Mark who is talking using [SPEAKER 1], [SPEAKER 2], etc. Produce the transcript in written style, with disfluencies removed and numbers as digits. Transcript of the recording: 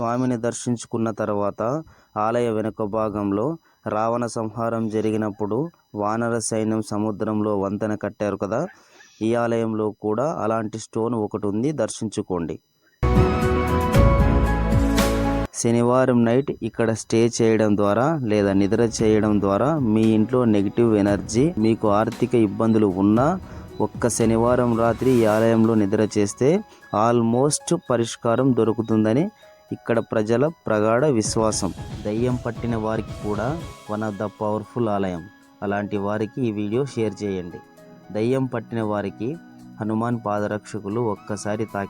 [SPEAKER 1] స్వామిని దర్శించుకున్న తర్వాత ఆలయ వెనుక భాగంలో రావణ సంహారం జరిగినప్పుడు వానర సైన్యం సముద్రంలో వంతెన కట్టారు కదా, ఈ ఆలయంలో కూడా అలాంటి స్టోన్ ఒకటి ఉంది, దర్శించుకోండి. శనివారం నైట్ ఇక్కడ స్టే చేయడం ద్వారా లేదా నిద్ర చేయడం ద్వారా మీ ఇంట్లో నెగిటివ్ ఎనర్జీ, మీకు ఆర్థిక ఇబ్బందులు ఉన్నా ఒక్క శనివారం రాత్రి ఈ ఆలయంలో నిద్ర చేస్తే ఆల్మోస్ట్ పరిష్కారం దొరుకుతుందని ఇక్కడ ప్రజల ప్రగాఢ విశ్వాసం. దయ్యం పట్టిన వారికి కూడా వన్ ఆఫ్ ద పవర్ఫుల్ ఆలయం. అలాంటి వారికి ఈ వీడియో షేర్ చేయండి. దయ్యం పట్టిన వారికి హనుమాన్ పాదరక్షకులు ఒక్కసారి తాకి